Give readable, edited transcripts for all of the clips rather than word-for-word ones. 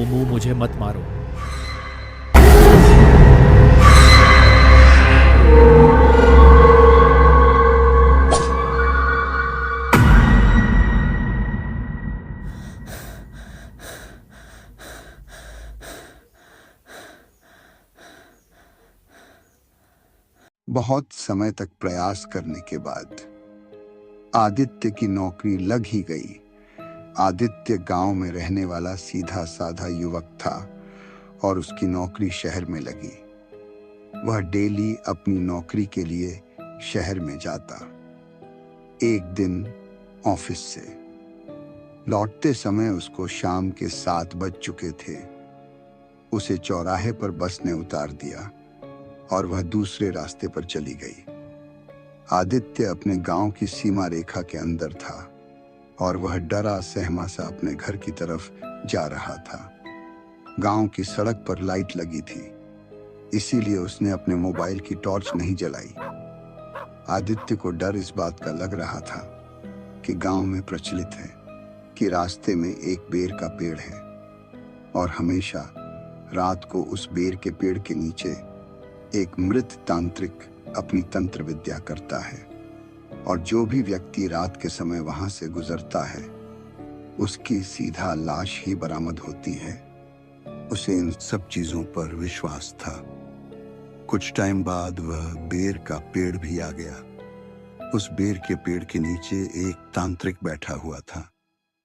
मोमू मुझे मत मारो। बहुत समय तक प्रयास करने के बाद आदित्य की नौकरी लग ही गई। आदित्य गांव में रहने वाला सीधा साधा युवक था और उसकी नौकरी शहर में लगी। वह डेली अपनी नौकरी के लिए शहर में जाता। एक दिन ऑफिस से लौटते समय उसको शाम के 7 बज चुके थे। उसे चौराहे पर बस ने उतार दिया और वह दूसरे रास्ते पर चली गई। आदित्य अपने गांव की सीमा रेखा के अंदर था और वह डरा सहमा सा अपने घर की तरफ जा रहा था। गांव की सड़क पर लाइट लगी थी, इसीलिए उसने अपने मोबाइल की टॉर्च नहीं जलाई। आदित्य को डर इस बात का लग रहा था कि गांव में प्रचलित है कि रास्ते में एक बेर का पेड़ है और हमेशा रात को उस बेर के पेड़ के नीचे एक मृत तांत्रिक अपनी तंत्र विद्या करता है और जो भी व्यक्ति रात के समय वहां से गुजरता है उसकी सीधा लाश ही बरामद होती है। उसे इन सब चीजों पर विश्वास था। कुछ टाइम बाद वह बेर का पेड़ भी आ गया। उस बेर के पेड़ के नीचे एक तांत्रिक बैठा हुआ था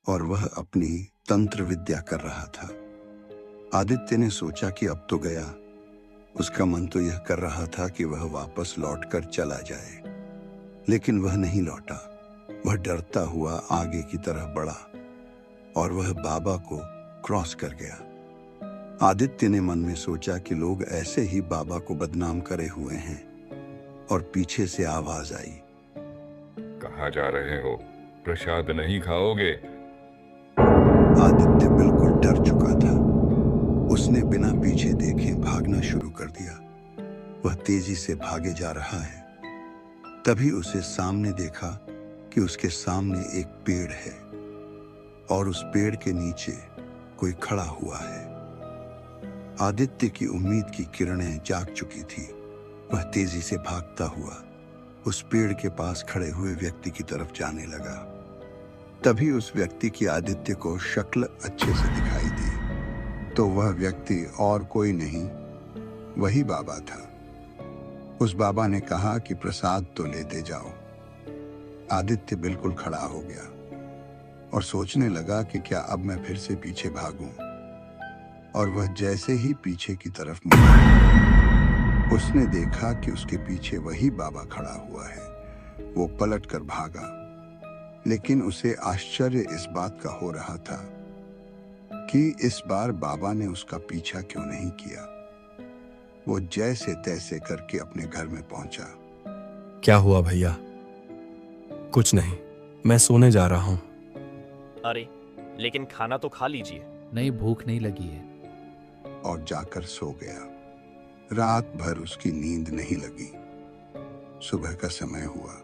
और वह अपनी तंत्र विद्या कर रहा था। आदित्य ने सोचा कि अब तो गया। उसका मन तो यह कर रहा था कि वह वापस लौटकर चला जाए, लेकिन वह नहीं लौटा। वह डरता हुआ आगे की तरफ बढ़ा और वह बाबा को क्रॉस कर गया। आदित्य ने मन में सोचा कि लोग ऐसे ही बाबा को बदनाम करे हुए हैं और पीछे से आवाज आई, कहाँ जा रहे हो? प्रसाद नहीं खाओगे? आदित्य बिल्कुल डर चुका था। उसने बिना पीछे देखे भागना शुरू कर दिया। वह तेजी से भागे जा रहा है। तभी उसे सामने देखा कि उसके सामने एक पेड़ है और उस पेड़ के नीचे कोई खड़ा हुआ है। आदित्य की उम्मीद की किरणें जाग चुकी थी। वह तेजी से भागता हुआ उस पेड़ के पास खड़े हुए व्यक्ति की तरफ जाने लगा। तभी उस व्यक्ति की आदित्य को शक्ल अच्छे से दिखाई दी। तो वह व्यक्ति और कोई नहीं, वही बाबा था। उस बाबा ने कहा कि प्रसाद तो लेते जाओ। आदित्य बिल्कुल खड़ा हो गया और सोचने लगा कि क्या अब मैं फिर से पीछे भागूं। और वह जैसे ही पीछे की तरफ मुड़ा, उसने देखा कि उसके पीछे वही बाबा खड़ा हुआ है। वो पलटकर भागा, लेकिन उसे आश्चर्य इस बात का हो रहा था कि इस बार बाबा ने उसका पीछा क्यों नहीं किया। वो जैसे तैसे करके अपने घर में पहुंचा। क्या हुआ भैया? कुछ नहीं, मैं सोने जा रहा हूं। अरे लेकिन खाना तो खा लीजिए। नहीं, भूख नहीं लगी है। और जाकर सो गया। रात भर उसकी नींद नहीं लगी। सुबह का समय हुआ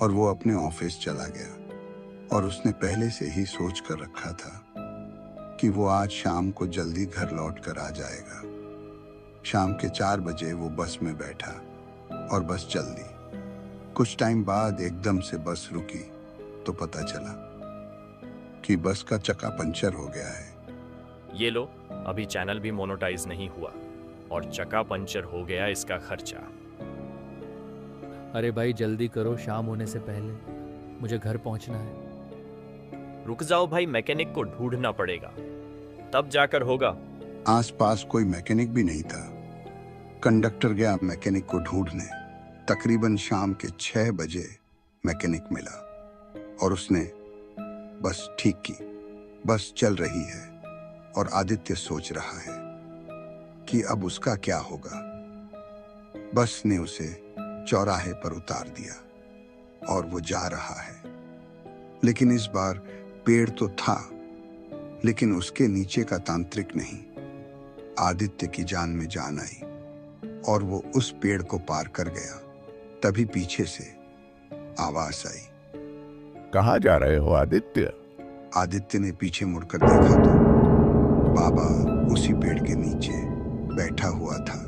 और वो अपने ऑफिस चला गया और उसने पहले से ही सोच कर रखा था कि वो आज शाम को जल्दी घर लौट कर आ जाएगा। शाम के 4 बजे वो बस में बैठा और बस चल दी। कुछ टाइम बाद एकदम से बस रुकी तो पता चला कि बस का चक्का पंचर हो गया है। ये लो, अभी चैनल भी मोनेटाइज नहीं हुआ और चक्का पंचर हो गया इसका खर्चा। अरे भाई जल्दी करो, शाम होने से पहले मुझे घर पहुंचना है। रुक जाओ भाई, मैकेनिक को ढूंढना पड़ेगा, तब जाकर होगा। आसपास कोई मैकेनिक भी नहीं था। कंडक्टर गया मैकेनिक को ढूंढने। तकरीबन शाम के 6 बजे मैकेनिक मिला और उसने बस ठीक की। बस चल रही है और आदित्य सोच रहा है कि अब उसका क्या होगा। बस ने उसे चौराहे पर उतार दिया और वो जा रहा है। लेकिन इस बार पेड़ तो था, लेकिन उसके नीचे का तांत्रिक नहीं। आदित्य की जान में जान आई और वो उस पेड़ को पार कर गया। तभी पीछे से आवाज आई, कहाँ जा रहे हो आदित्य? आदित्य ने पीछे मुड़कर देखा तो बाबा उसी पेड़ के नीचे बैठा हुआ था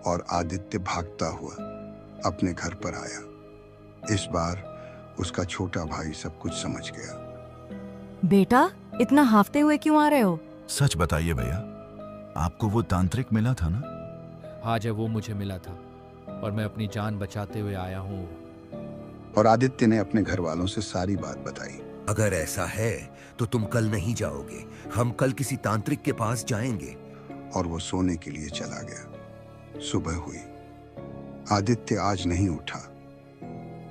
और आदित्य भागता हुआ अपने घर पर आया। इस बार उसका छोटा भाई सब कुछ समझ गया। बेटा, इतना हाफते हुए क्यों आ रहे हो? सच बताइए भैया, आपको वो तांत्रिक मिला था ना? हाँ, जब वो मुझे मिला था और मैं अपनी जान बचाते हुए आया हूँ। और आदित्य ने अपने घर वालों से सारी बात बताई। अगर ऐसा है तो तुम कल नहीं जाओगे, हम कल किसी तांत्रिक के पास जाएंगे। और वो सोने के लिए चला गया। सुबह हुई। आदित्य आज नहीं उठा।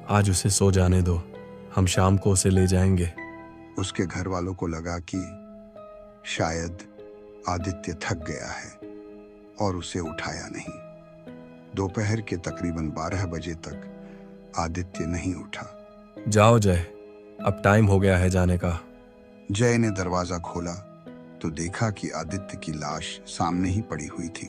आज उसे सो जाने दो, हम शाम को उसे ले जाएंगे। उसके घर वालों को लगा कि शायद आदित्य थक गया है और उसे उठाया नहीं। दोपहर के तकरीबन 12 बजे तक आदित्य नहीं उठा। जाओ जय, अब टाइम हो गया है जाने का। जय ने दरवाजा खोला तो देखा कि आदित्य की लाश सामने ही पड़ी हुई थी।